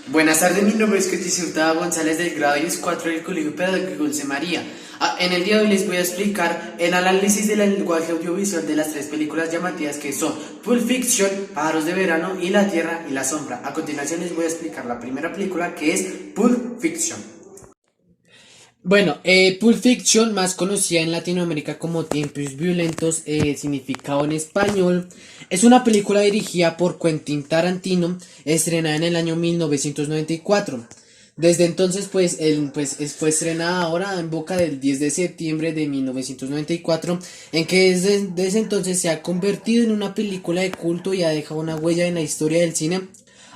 Buenas tardes, mi nombre es Cristian Hurtado González del grado 4 del Colegio Pedagógico Dulce María. En el día de hoy les voy a explicar el análisis del lenguaje audiovisual de las tres películas llamativas que son Pulp Fiction, Pájaros de Verano y La Tierra y la Sombra. A continuación les voy a explicar la primera película, que es Pulp Fiction. Pulp Fiction, más conocida en Latinoamérica como Tiempos Violentos, significado en español, es una película dirigida por Quentin Tarantino, estrenada en el año 1994. Desde entonces, fue estrenada ahora en boca del 10 de septiembre de 1994, en que desde entonces se ha convertido en una película de culto y ha dejado una huella en la historia del cine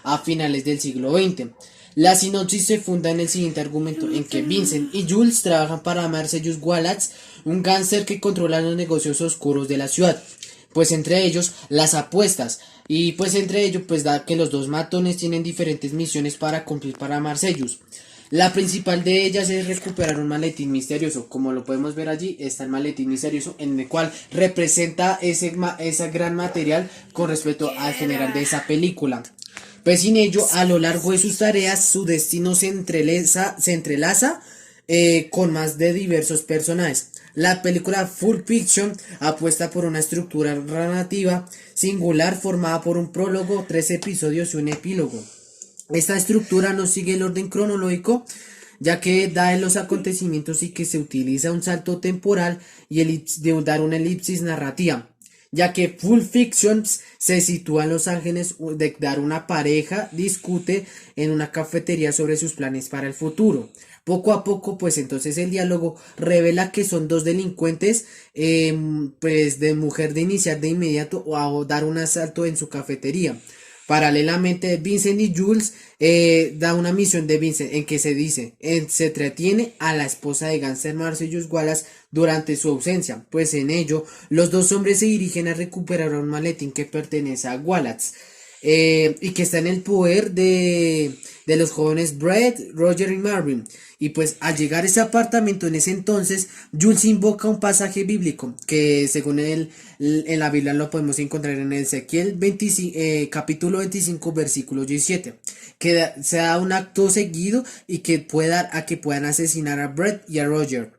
a finales del siglo XX. La sinopsis se funda en el siguiente argumento, en que Vincent y Jules trabajan para Marcellus Wallace, un gángster que controla los negocios oscuros de la ciudad, pues entre ellos las apuestas, y pues entre ellos da que los dos matones tienen diferentes misiones para cumplir para Marcellus. La principal de ellas es recuperar un maletín misterioso. Como lo podemos ver allí, está el maletín misterioso, en el cual representa ese gran material con respecto al general de esa película. Pues sin ello, a lo largo de sus tareas, su destino se entrelaza con más de diversos personajes. La película Pulp Fiction apuesta por una estructura narrativa singular formada por un prólogo, 3 episodios y un epílogo. Esta estructura no sigue el orden cronológico, ya que da en los acontecimientos y que se utiliza un salto temporal y de dar una elipsis narrativa, ya que Pulp Fiction se sitúa en Los Ángeles, de dar una pareja discute en una cafetería sobre sus planes para el futuro. Poco a poco, pues entonces el diálogo revela que son dos delincuentes, de mujer de iniciar de inmediato o a dar un asalto en su cafetería. Paralelamente, Vincent y Jules da una misión de Vincent en que se entretiene a la esposa de Gangster Marcellus Wallace durante su ausencia, pues en ello los dos hombres se dirigen a recuperar un maletín que pertenece a Wallace y que está en el poder de los jóvenes Brett, Roger y Marvin. Y pues al llegar a ese apartamento en ese entonces, Jules invoca un pasaje bíblico que según él en la Biblia lo podemos encontrar en Ezequiel 25, capítulo 25 versículo 17, que se da un acto seguido y que puede dar a que puedan asesinar a Brett y a Roger.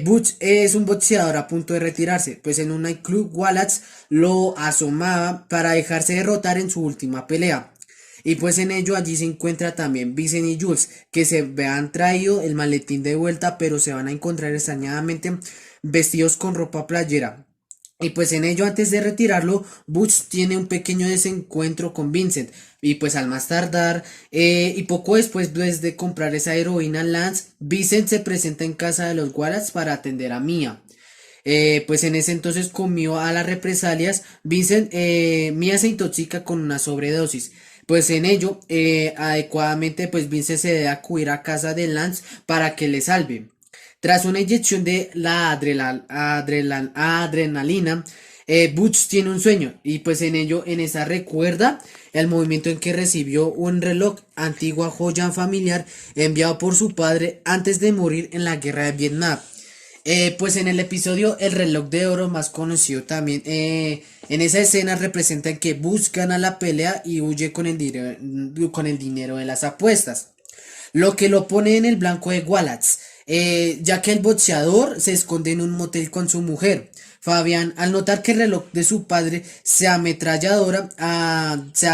Butch es un boxeador a punto de retirarse, pues en un nightclub Wallace lo asomaba para dejarse derrotar en su última pelea. Y pues en ello allí se encuentra también Vincent y Jules, que se han traído el maletín de vuelta, pero se van a encontrar extrañadamente vestidos con ropa playera. Y pues en ello, antes de retirarlo, Butch tiene un pequeño desencuentro con Vincent. Y pues al más tardar, y poco después de comprar esa heroína Lance, Vincent se presenta en casa de los Wallace para atender a Mia. Pues en ese entonces, comió a las represalias, Mia se intoxica con una sobredosis. Pues en ello, adecuadamente, pues Vincent se debe acudir a casa de Lance para que le salve. Tras una inyección de la adrenalina, Butch tiene un sueño y pues en esa recuerda el movimiento en que recibió un reloj, antigua joya familiar enviado por su padre antes de morir en la guerra de Vietnam. Pues en el episodio El reloj de oro, más conocido también, en esa escena representan que Butch gana la pelea y huye con el dinero de las apuestas, lo que lo pone en el blanco de Wallace, ya que el boxeador se esconde en un motel con su mujer. Fabián, al notar que el reloj de su padre se ha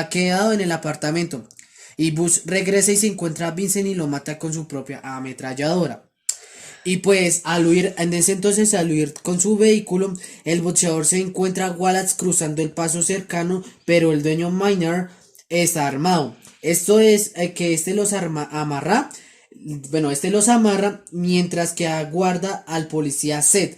quedado en el apartamento, y Bush regresa y se encuentra a Vincent y lo mata con su propia ametralladora. Y pues al huir con su vehículo, el boxeador se encuentra a Wallace cruzando el paso cercano, pero el dueño Maynard está armado. Esto es que este los amarra mientras que aguarda al policía Seth.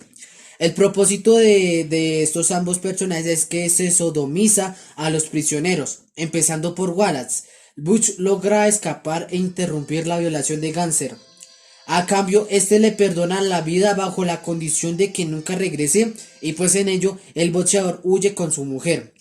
El propósito de estos ambos personajes es que se sodomiza a los prisioneros, empezando por Wallace. Butch logra escapar e interrumpir la violación de Ganser. A cambio, este le perdona la vida bajo la condición de que nunca regrese, y pues en ello el boxeador huye con su mujer.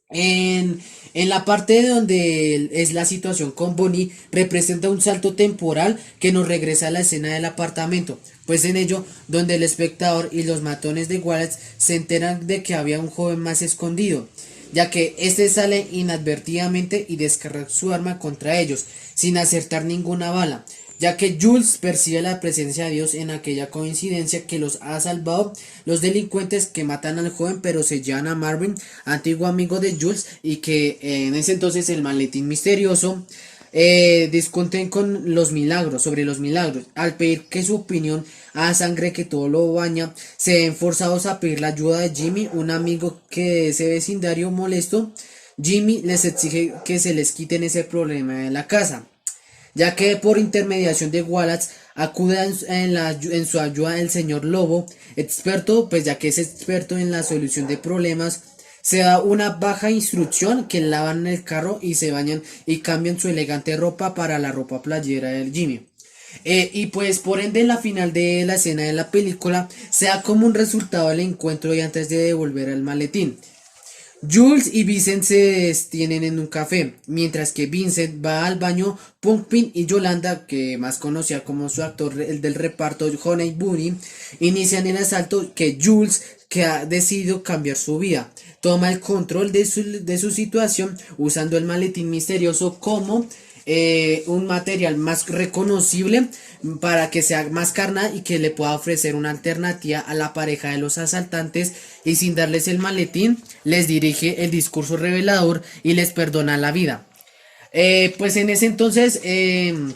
En la parte donde es la situación con Bonnie, representa un salto temporal que nos regresa a la escena del apartamento, pues en ello donde el espectador y los matones de Wallace se enteran de que había un joven más escondido. ya que este sale inadvertidamente y descarga su arma contra ellos, sin acertar ninguna bala, ya que Jules percibe la presencia de Dios en aquella coincidencia que los ha salvado los delincuentes que matan al joven pero se llevan a Marvin, antiguo amigo de Jules, y que en ese entonces el maletín misterioso discuten con los milagros, sobre los milagros. Al pedir que su opinión a sangre que todo lo baña, se ven forzados a pedir la ayuda de Jimmy, un amigo que de ese vecindario molesto. Jimmy les exige que se les quiten ese problema de la casa, ya que por intermediación de Wallace acude en su ayuda el señor Lobo, experto, pues ya que es experto en la solución de problemas. Se da una baja instrucción que lavan el carro y se bañan y cambian su elegante ropa para la ropa playera del Jimmy. Y pues por ende la final de la escena de la película se da como un resultado del encuentro y antes de devolver el maletín. Jules y Vincent se detienen en un café, mientras que Vincent va al baño. Pumpkin y Yolanda, que más conocía como su actor, el del reparto Honey Bunny, inician el asalto que Jules, que ha decidido cambiar su vida, toma el control de su situación usando el maletín misterioso como un material más reconocible para que sea más carnal y que le pueda ofrecer una alternativa a la pareja de los asaltantes, y sin darles el maletín les dirige el discurso revelador y les perdona la vida. Pues en ese entonces el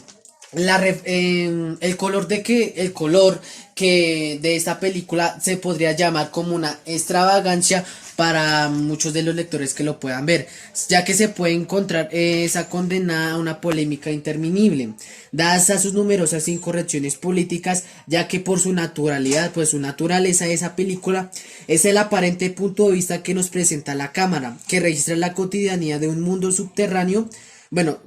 color que de esta película se podría llamar como una extravagancia para muchos de los lectores que lo puedan ver, ya que se puede encontrar esa condenada a una polémica interminable, dadas a sus numerosas incorrecciones políticas, ya que por su naturalidad, pues su naturaleza de esa película es el aparente punto de vista que nos presenta la cámara, que registra la cotidianidad de un mundo subterráneo, bueno,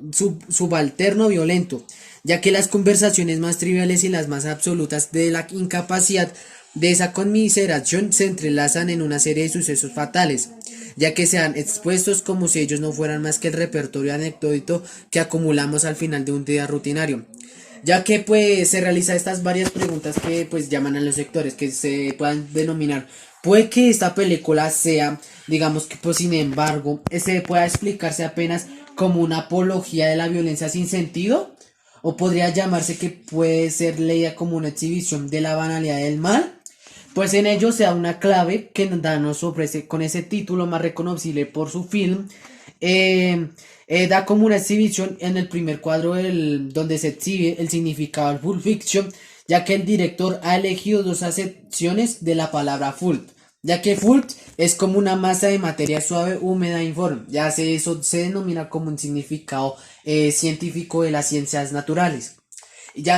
subalterno violento, ya que las conversaciones más triviales y las más absolutas de la incapacidad de esa conmiseración se entrelazan en una serie de sucesos fatales, ya que sean expuestos como si ellos no fueran más que el repertorio anecdótico que acumulamos al final de un día rutinario. Ya que pues se realiza estas varias preguntas que pues llaman a los lectores, que se puedan denominar: puede que esta película sea, digamos que pues sin embargo, este pueda explicarse apenas como una apología de la violencia sin sentido, o podría llamarse que puede ser leída como una exhibición de la banalidad del mal. Pues en ello se da una clave que nos ofrece con ese título más reconocible por su film. Da como una exhibición en el primer cuadro donde se exhibe el significado del Pulp Fiction, ya que el director ha elegido dos acepciones de la palabra pulp, ya que pulp es como una masa de materia suave, húmeda e informe, eso se denomina como un significado científico de las ciencias naturales.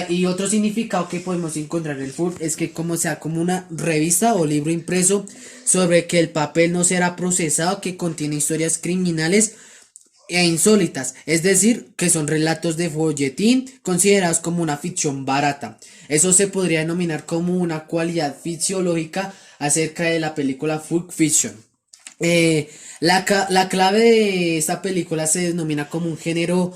Y otro significado que podemos encontrar en el pulp es que como sea como una revista o libro impreso sobre que el papel no será procesado, que contiene historias criminales e insólitas, es decir, que son relatos de folletín considerados como una ficción barata. Eso se podría denominar como una cualidad fisiológica acerca de la película Pulp Fiction. La clave de esta película se denomina como un género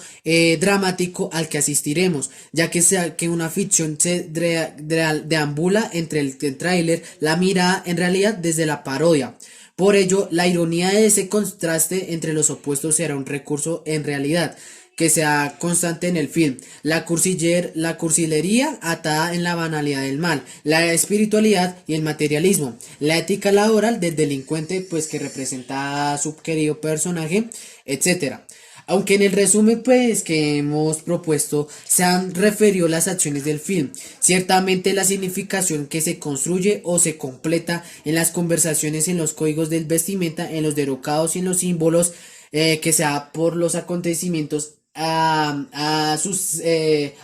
dramático al que asistiremos, ya que sea que una ficción se deambula entre el tráiler, la mirada en realidad desde la parodia. Por ello, la ironía de ese contraste entre los opuestos será un recurso en realidad que sea constante en el film. La cursilería atada en la banalidad del mal, la espiritualidad y el materialismo, la ética laboral del delincuente, pues que representa a su querido personaje, etcétera. Aunque en el resumen pues que hemos propuesto se han referido las acciones del film, ciertamente la significación que se construye o se completa en las conversaciones, en los códigos del vestimenta, en los derrocados y en los símbolos que se da por los acontecimientos a sus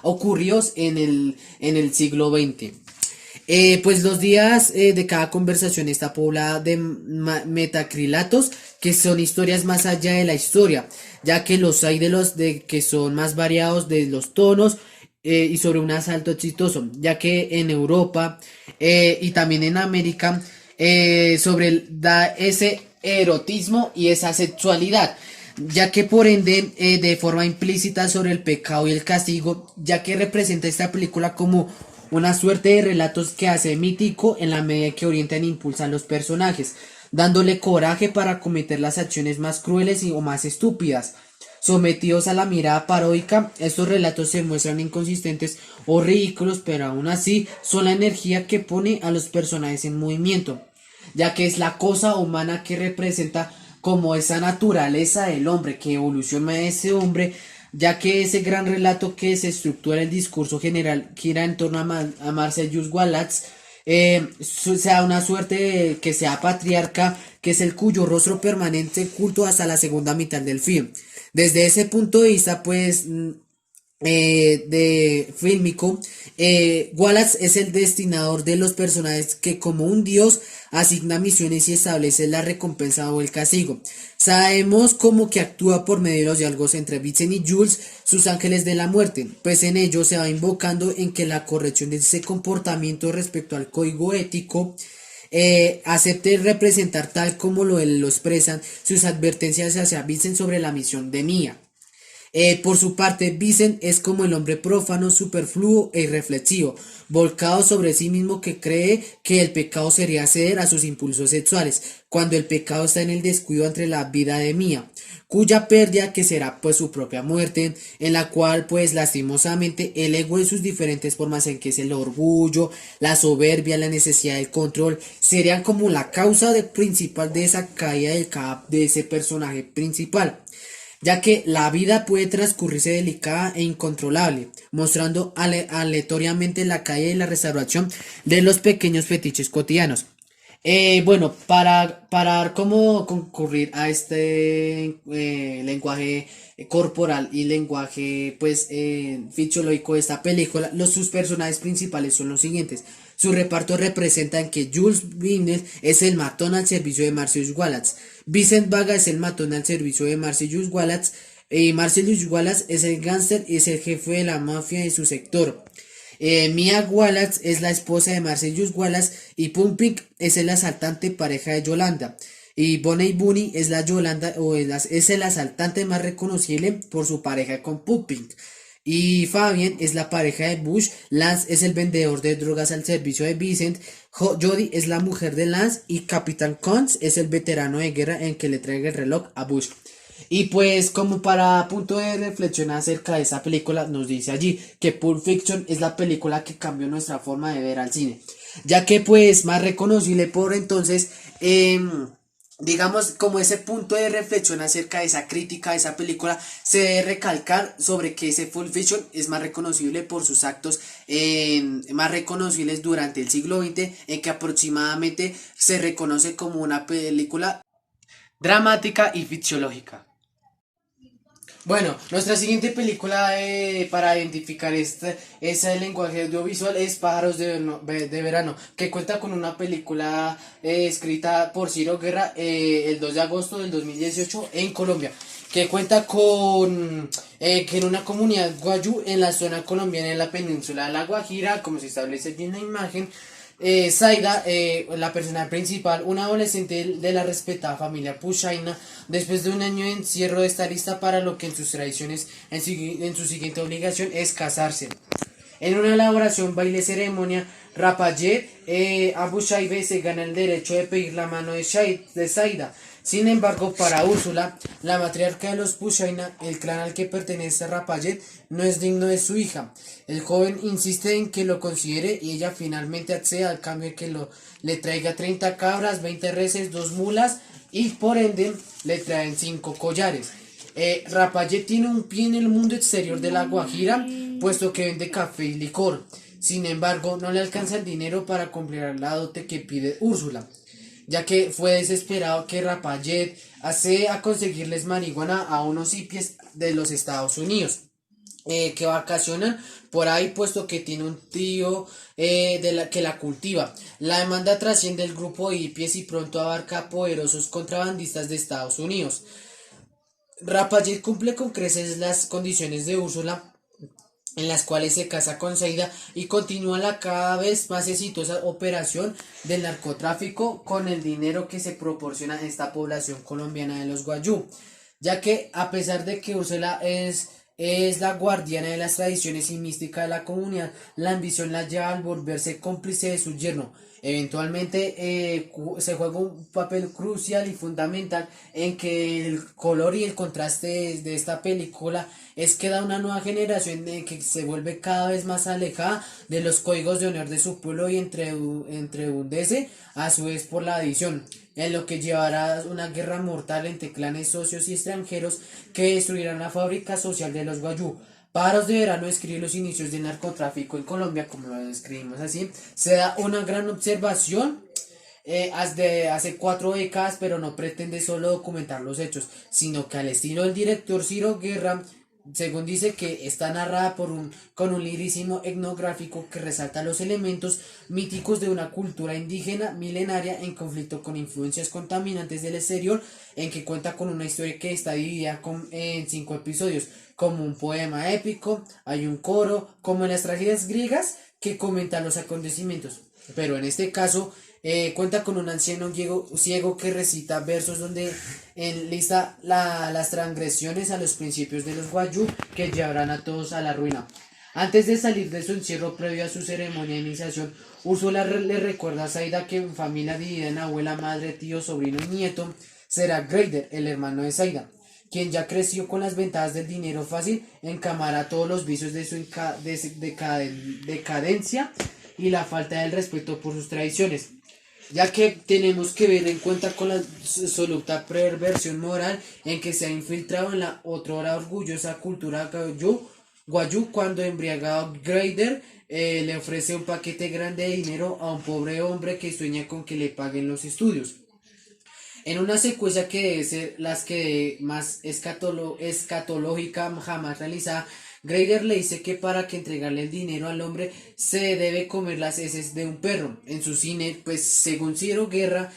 ocurridos en el siglo XX. Pues los días de cada conversación está poblada de metacrilatos, que son historias más allá de la historia, ya que los hay que son más variados de los tonos, y sobre un asalto exitoso, ya que en Europa y también en América da ese erotismo y esa sexualidad, ya que por ende de forma implícita sobre el pecado y el castigo, ya que representa esta película como una suerte de relatos que hace mítico en la medida que orientan e impulsan los personajes, dándole coraje para cometer las acciones más crueles o más estúpidas. Sometidos a la mirada paródica, estos relatos se muestran inconsistentes o ridículos, pero aún así son la energía que pone a los personajes en movimiento, ya que es la cosa humana que representa como esa naturaleza del hombre, que evoluciona de ese hombre, ya que ese gran relato que se estructura el discurso general gira en torno a Marcellus Wallace, sea una suerte de que sea patriarca, que es el cuyo rostro permanente culto hasta la segunda mitad del film. Desde ese punto de vista, pues, de fílmico, Wallace es el destinador de los personajes que como un dios asigna misiones y establece la recompensa o el castigo. Sabemos como que actúa por medio de los diálogos entre Vincent y Jules, sus ángeles de la muerte, pues en ello se va invocando en que la corrección de ese comportamiento respecto al código ético acepte representar tal como lo expresan sus advertencias hacia Vincent sobre la misión de Mia. Por su parte, Vincent es como el hombre profano, superfluo e irreflexivo, volcado sobre sí mismo, que cree que el pecado sería ceder a sus impulsos sexuales, cuando el pecado está en el descuido entre la vida de Mia, cuya pérdida que será pues su propia muerte, en la cual pues lastimosamente el ego en sus diferentes formas, en que es el orgullo, la soberbia, la necesidad del control, serían como la causa principal de esa caída de ese personaje principal, ya que la vida puede transcurrirse delicada e incontrolable, mostrando aleatoriamente la caída y la restauración de los pequeños fetiches cotidianos. Bueno, para dar cómo concurrir a este lenguaje corporal y lenguaje pues fisiológico de esta película, sus personajes principales son los siguientes. Su reparto representa en que Jules Binet es el matón al servicio de Marcellus Wallace, Vincent Vaga es el matón al servicio de Marcellus Wallace, y Marcellus Wallace es el gángster y es el jefe de la mafia de su sector. Mia Wallace es la esposa de Marcellus Wallace y Pumping es el asaltante pareja de Yolanda. Y Bonnie Bunny es la Yolanda es el asaltante más reconocible por su pareja con Pumping. Y Fabian es la pareja de Bush, Lance es el vendedor de drogas al servicio de Vincent, Jody es la mujer de Lance y Capitán Cons es el veterano de guerra en que le trae el reloj a Bush. Y pues como para punto de reflexión acerca de esa película, nos dice allí que Pulp Fiction es la película que cambió nuestra forma de ver al cine, ya que pues más reconocible por entonces, digamos como ese punto de reflexión acerca de esa crítica de esa película, se debe recalcar sobre que ese Pulp Fiction es más reconocible por sus actos más reconocibles durante el siglo XX, en que aproximadamente se reconoce como una película dramática y ficciológica. Bueno, nuestra siguiente película para identificar ese lenguaje audiovisual es Pájaros de Verano, que cuenta con una película escrita por Ciro Guerra el 2 de agosto del 2018 en Colombia, que cuenta con que en una comunidad guayú en la zona colombiana en la península de La Guajira, como se establece aquí en la imagen, Zaida, la persona principal, una adolescente de la respetada familia Pushaina, después de un año de encierro está lista para lo que en sus tradiciones, en su siguiente obligación es casarse. En una elaboración baile ceremonia, Rapayet Abu Shaibe se gana el derecho de pedir la mano de Zaida. Sin embargo, para Úrsula, la matriarca de los Pushaina, el clan al que pertenece Rapayet, no es digno de su hija. El joven insiste en que lo considere y ella finalmente accede al cambio de que le traiga 30 cabras, 20 reses, 2 mulas y por ende le traen 5 collares. Rapayet tiene un pie en el mundo exterior de La Guajira, puesto que vende café y licor. Sin embargo, no le alcanza el dinero para comprar la dote que pide Úrsula, ya que fue desesperado que Rapayet hace a conseguirles marihuana a unos hippies de los Estados Unidos, que vacacionan por ahí, puesto que tiene un tío que la cultiva. La demanda trasciende el grupo de hippies y pronto abarca a poderosos contrabandistas de Estados Unidos. Rapayet cumple con creces las condiciones de Úrsula, en las cuales se casa con Zaida y continúa la cada vez más exitosa operación del narcotráfico con el dinero que se proporciona a esta población colombiana de los Guayú, ya que a pesar de que Úrsula es es la guardiana de las tradiciones y mística de la comunidad. La ambición la lleva al volverse cómplice de su yerno. Eventualmente se juega un papel crucial y fundamental en que el color y el contraste de esta película es que da una nueva generación en que se vuelve cada vez más alejada de los códigos de honor de su pueblo y entrehundece a su vez por la adición, en lo que llevará una guerra mortal entre clanes socios y extranjeros que destruirán la fábrica social de los Guayú. Paros de verano describe los inicios del narcotráfico en Colombia, como lo describimos así. Se da una gran observación hace 4 décadas, pero no pretende solo documentar los hechos, sino que al estilo del director Ciro Guerra, según dice, que está narrada con un lirismo etnográfico que resalta los elementos míticos de una cultura indígena milenaria en conflicto con influencias contaminantes del exterior, en que cuenta con una historia que está dividida en 5 episodios, como un poema épico, hay un coro, como en las tragedias griegas que comentan los acontecimientos. Pero en este caso cuenta con un anciano ciego que recita versos donde enlista las transgresiones a los principios de los Guayú que llevarán a todos a la ruina. Antes de salir de su encierro previo a su ceremonia de iniciación, Úrsula le recuerda a Zaida que en familia dividida en abuela, madre, tío, sobrino y nieto, será Greider, el hermano de Zaida, quien ya creció con las ventajas del dinero fácil, encamará todos los vicios de su decadencia y la falta del respeto por sus tradiciones, ya que tenemos que ver en cuenta con la absoluta perversión moral en que se ha infiltrado en la otrora orgullosa cultura guayú cuando embriagado Greider le ofrece un paquete grande de dinero a un pobre hombre que sueña con que le paguen los estudios. En una secuencia que debe ser las que más escatológica jamás realizada, Greider le dice que para que entregarle el dinero al hombre se debe comer las heces de un perro. En su cine, pues según Ciro Guerra,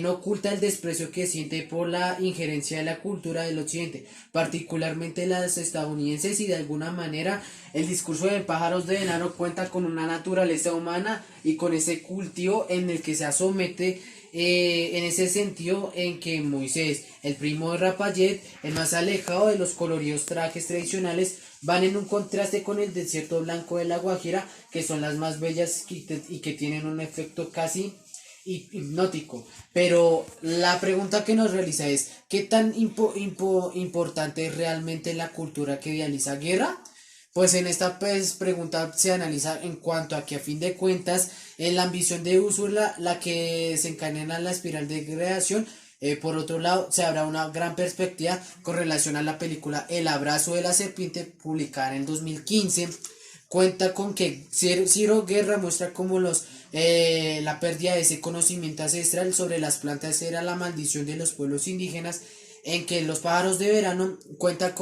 no oculta el desprecio que siente por la injerencia de la cultura del occidente, particularmente las estadounidenses, y de alguna manera el discurso de Pájaros de Veneno cuenta con una naturaleza humana y con ese cultivo en el que se somete, en ese sentido en que Moisés, el primo de Rapayet, el más alejado de los coloridos trajes tradicionales, van en un contraste con el desierto blanco de la Guajira, que son las más bellas y que tienen un efecto casi hipnótico. Pero la pregunta que nos realiza es: ¿qué tan importante es realmente la cultura que idealiza Guerra? Pues en esta pregunta se analiza en cuanto a que a fin de cuentas en la ambición de Úrsula la que desencadena la espiral de creación. Por otro lado, se habrá una gran perspectiva con relación a la película El abrazo de la serpiente, publicada en el 2015. Cuenta con que Ciro Guerra muestra cómo la pérdida de ese conocimiento ancestral sobre las plantas era la maldición de los pueblos indígenas, en que los pájaros de verano cuenta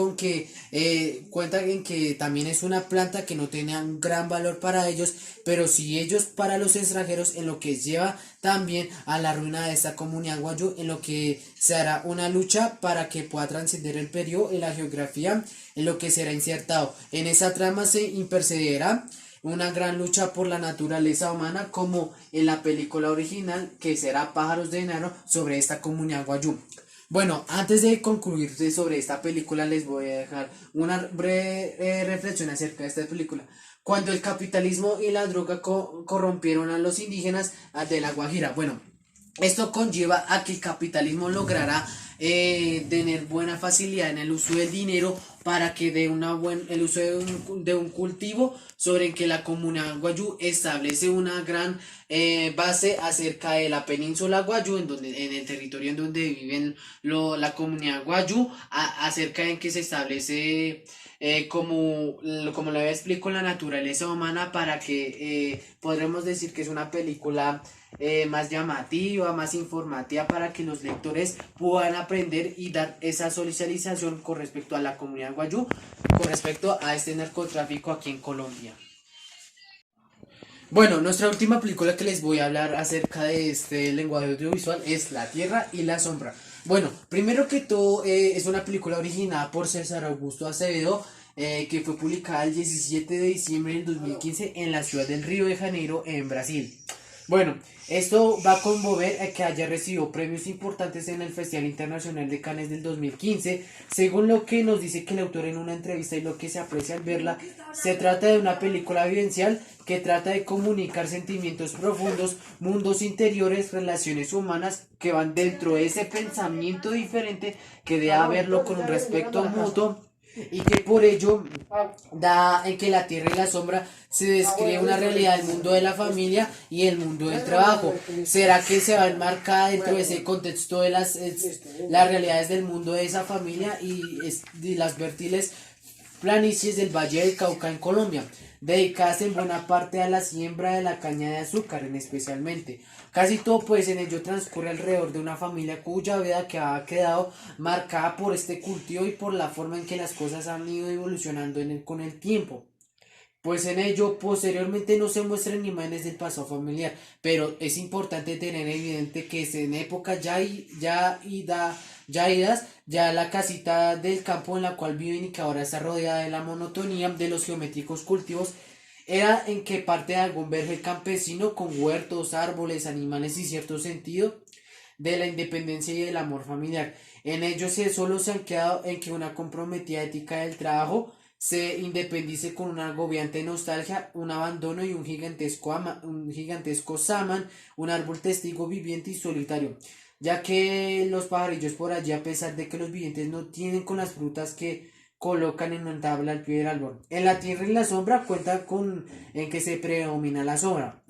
en que también es una planta que no tenía un gran valor para ellos, pero sí ellos para los extranjeros, en lo que lleva también a la ruina de esta comunidad guayú, en lo que se hará una lucha para que pueda trascender el periodo en la geografía, en lo que será insertado. En esa trama se intercederá una gran lucha por la naturaleza humana, como en la película original, que será Pájaros de Enano, sobre esta comunidad guayú. Bueno, antes de concluir sobre esta película, les voy a dejar una breve reflexión acerca de esta película. Cuando el capitalismo y la droga corrompieron a los indígenas de la Guajira. Bueno, esto conlleva a que el capitalismo logrará tener buena facilidad en el uso del dinero para que dé el uso de un cultivo sobre el que la comunidad guayú establece una gran base acerca de la península guayú, en el territorio en donde viven la comunidad guayú, acerca en que se establece como le explico, la naturaleza humana, para que podremos decir que es una película más llamativa, más informativa, para que los lectores puedan aprender y dar esa socialización con respecto a la comunidad guayú, con respecto a este narcotráfico aquí en Colombia. Bueno, nuestra última película que les voy a hablar acerca de este lenguaje audiovisual es La Tierra y la Sombra. Bueno, primero que todo, es una película originada por César Augusto Acevedo, que fue publicada el 17 de diciembre del 2015 en la ciudad del Río de Janeiro, en Brasil. Bueno, esto va a conmover a que haya recibido premios importantes en el Festival Internacional de Cannes del 2015, según lo que nos dice que el autor en una entrevista y lo que se aprecia al verla, se trata de una película vivencial que trata de comunicar sentimientos profundos, mundos interiores, relaciones humanas que van dentro de ese pensamiento diferente que debe haberlo con un respeto mutuo y que por ello da en que la tierra y la sombra se describe una realidad del mundo de la familia y el mundo del trabajo. ¿Será que se va a enmarcar dentro de ese contexto de las realidades del mundo de esa familia y las fértiles planicies del Valle del Cauca en Colombia, dedicadas en buena parte a la siembra de la caña de azúcar en especialmente? Casi todo pues en ello transcurre alrededor de una familia cuya vida que ha quedado marcada por este cultivo y por la forma en que las cosas han ido evolucionando con el tiempo. Pues en ello posteriormente no se muestran imágenes del pasado familiar, pero es importante tener evidente que es en épocas ya idas, ya la casita del campo en la cual viven y que ahora está rodeada de la monotonía de los geométricos cultivos, era en que parte de algún vergel campesino con huertos, árboles, animales y cierto sentido de la independencia y del amor familiar. En ellos solo se han quedado en que una comprometida ética del trabajo se independice con una agobiante nostalgia, un abandono y un gigantesco saman, un árbol testigo viviente y solitario, ya que los pajarillos por allí, a pesar de que los vivientes no tienen con las frutas que colocan en una tabla al pie del árbol. En la tierra y la sombra cuenta con en que se predomina la sombra.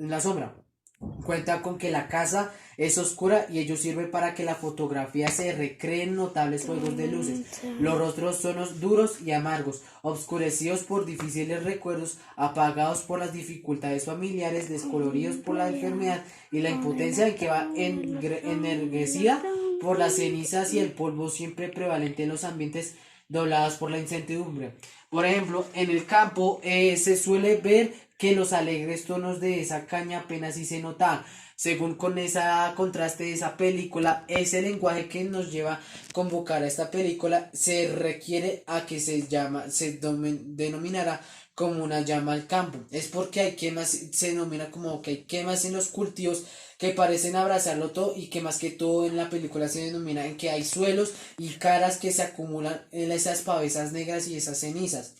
Cuenta con que la casa es oscura y ello sirve para que la fotografía se recree en notables juegos de luces. Los rostros son duros y amargos, obscurecidos por difíciles recuerdos, apagados por las dificultades familiares, descoloridos por la enfermedad y la impotencia en que va ennervecida por las cenizas y el polvo siempre prevalente en los ambientes doblados por la incertidumbre. Por ejemplo, en el campo se suele ver que los alegres tonos de esa caña apenas si se notan. Según con esa contraste de esa película, ese lenguaje que nos lleva a convocar a esta película se requiere a que denominará como una llama al campo. Es porque hay quemas, se denomina como que hay quemas en los cultivos que parecen abrazarlo todo y que más que todo en la película se denomina en que hay suelos y caras que se acumulan en esas pavesas negras y esas cenizas.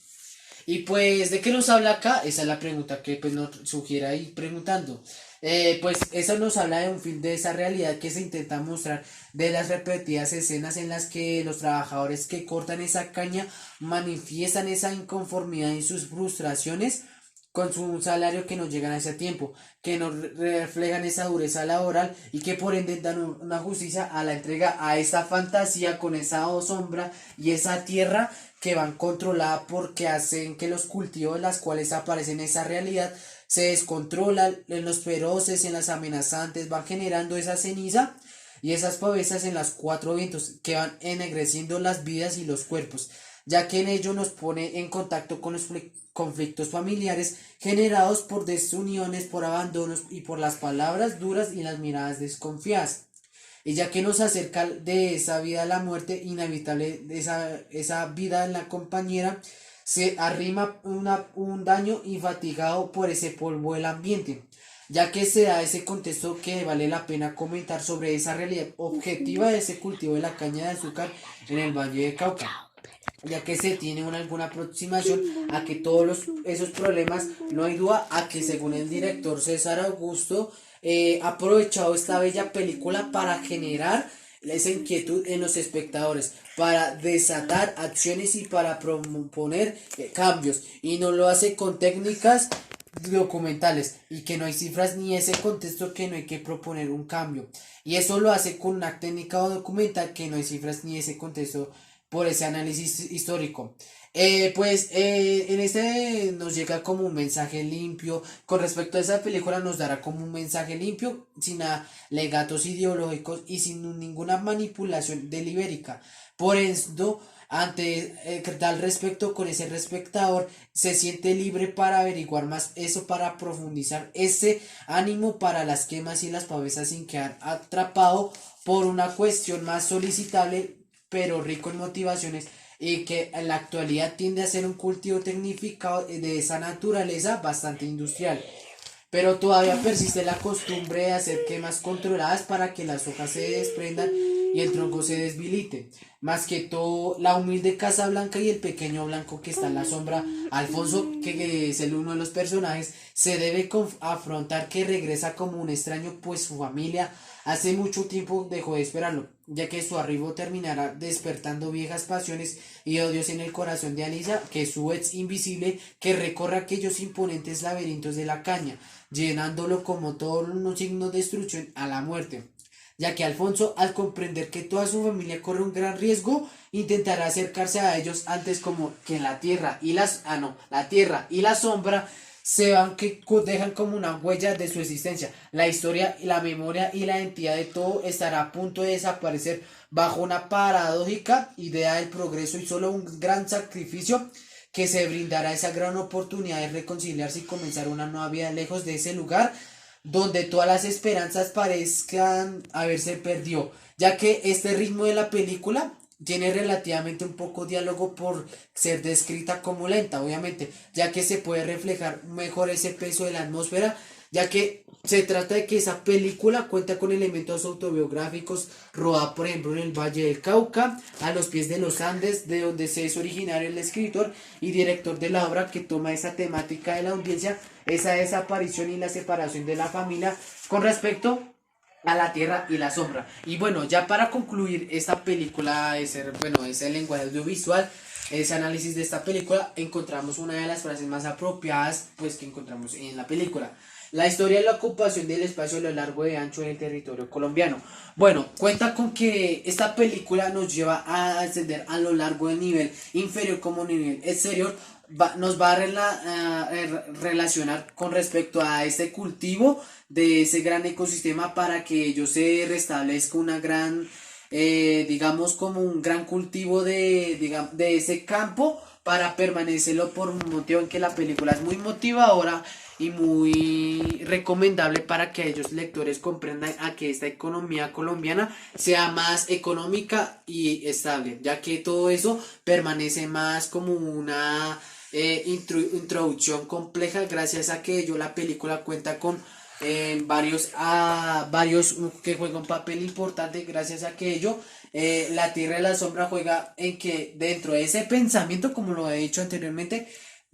Y pues, ¿de qué nos habla acá? Esa es la pregunta que pues, nos sugiere ahí preguntando. Pues eso nos habla de un film de esa realidad que se intenta mostrar de las repetidas escenas en las que los trabajadores que cortan esa caña manifiestan esa inconformidad y sus frustraciones con su salario que no llegan a ese tiempo, que nos reflejan esa dureza laboral y que por ende dan una justicia a la entrega a esa fantasía con esa sombra y esa tierra que van controlada porque hacen que los cultivos en las cuales aparecen esa realidad se descontrolan en los feroces, en las amenazantes, van generando esa ceniza y esas pavesas en las cuatro vientos que van ennegreciendo las vidas y los cuerpos, ya que en ello nos pone en contacto con los conflictos familiares generados por desuniones, por abandonos y por las palabras duras y las miradas desconfiadas. Y ya que nos acerca de esa vida a la muerte inevitable, de esa vida en la compañera, se arrima un daño y fatigado por ese polvo del ambiente, ya que se da ese contexto que vale la pena comentar sobre esa realidad objetiva de ese cultivo de la caña de azúcar en el Valle de Cauca, ya que se tiene alguna aproximación a que esos problemas, no hay duda a que según el director César Augusto, ha aprovechado esta bella película para generar esa inquietud en los espectadores, para desatar acciones y para proponer cambios, y no lo hace con técnicas documentales y que no hay cifras ni ese contexto que no hay que proponer un cambio, y eso lo hace con una técnica documental que no hay cifras ni ese contexto por ese análisis histórico. En este nos llega como un mensaje limpio. Con respecto a esa película nos dará como un mensaje limpio, sin alegatos ideológicos y sin ninguna manipulación delibérica. Por esto, ante tal respecto con ese espectador, se siente libre para averiguar más eso, para profundizar ese ánimo para las quemas y las pavesas sin quedar atrapado por una cuestión más solicitable pero rico en motivaciones y que en la actualidad tiende a ser un cultivo tecnificado de esa naturaleza bastante industrial. pero todavía persiste la costumbre de hacer quemas controladas para que las hojas se desprendan y el tronco se debilite. Más que todo, la humilde Casa Blanca y el pequeño blanco que está en la sombra, Alfonso, que es el uno de los personajes, se debe afrontar que regresa como un extraño, pues su familia hace mucho tiempo dejó de esperarlo, ya que su arribo terminará despertando viejas pasiones y odios en el corazón de Alicia, que es su ex invisible, que recorre aquellos imponentes laberintos de la caña, llenándolo como todos los signos de destrucción a la muerte, ya que Alfonso, al comprender que toda su familia corre un gran riesgo, intentará acercarse a ellos antes como que la tierra y la tierra y la sombra se van que dejan como una huella de su existencia. La historia, la memoria y la identidad de todo estará a punto de desaparecer bajo una paradójica idea del progreso y solo un gran sacrificio que se brindará esa gran oportunidad de reconciliarse y comenzar una nueva vida lejos de ese lugar donde todas las esperanzas parezcan haberse perdido, ya que este ritmo de la película tiene relativamente un poco diálogo por ser descrita como lenta, obviamente, ya que se puede reflejar mejor ese peso de la atmósfera, ya que se trata de que esa película cuenta con elementos autobiográficos, rodada por ejemplo en el Valle del Cauca, a los pies de los Andes, de donde se es originario el escritor y director de la obra que toma esa temática de la audiencia, esa desaparición y la separación de la familia con respecto a la tierra y la sombra. Y bueno, ya para concluir esta película, ese lenguaje audiovisual, ese análisis de esta película, encontramos una de las frases más apropiadas pues que encontramos en la película. La historia de la ocupación del espacio a lo largo y ancho del territorio colombiano. Bueno, cuenta con que esta película nos lleva a ascender a lo largo del nivel inferior como nivel exterior. Nos va a relacionar con respecto a este cultivo de ese gran ecosistema para que ello se restablezca una gran, digamos, como un gran cultivo de ese campo para permanecerlo por un motivo en que la película es muy motivadora y muy recomendable para que ellos lectores comprendan a que esta economía colombiana sea más económica y estable, ya que todo eso permanece más como una introducción compleja gracias a que la película cuenta con varios que juegan un papel importante gracias a que la tierra y la sombra juega en que dentro de ese pensamiento, como lo he dicho anteriormente,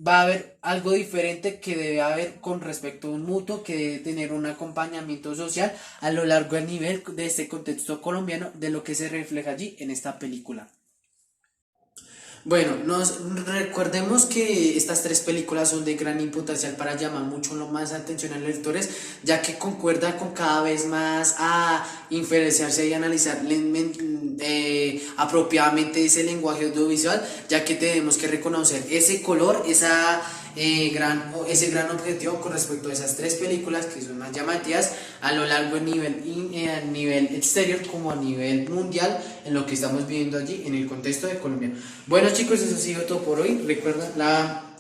va a haber algo diferente que debe haber con respecto a un mutuo, que debe tener un acompañamiento social a lo largo del nivel de este contexto colombiano, de lo que se refleja allí en esta película. Bueno, nos recordemos que estas tres películas son de gran importancia para llamar mucho lo más atención a los lectores, ya que concuerdan con cada vez más a inferenciarse y analizar apropiadamente ese lenguaje audiovisual, ya que tenemos que reconocer ese color, ese gran objetivo con respecto a esas tres películas que son más llamativas a lo largo a nivel exterior como a nivel mundial en lo que estamos viviendo allí en el contexto de Colombia. Bueno chicos, eso ha sido todo por hoy. Recuerda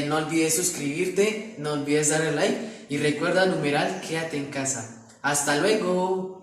no olvides suscribirte, no olvides darle like y recuerda numeral, quédate en casa. Hasta luego.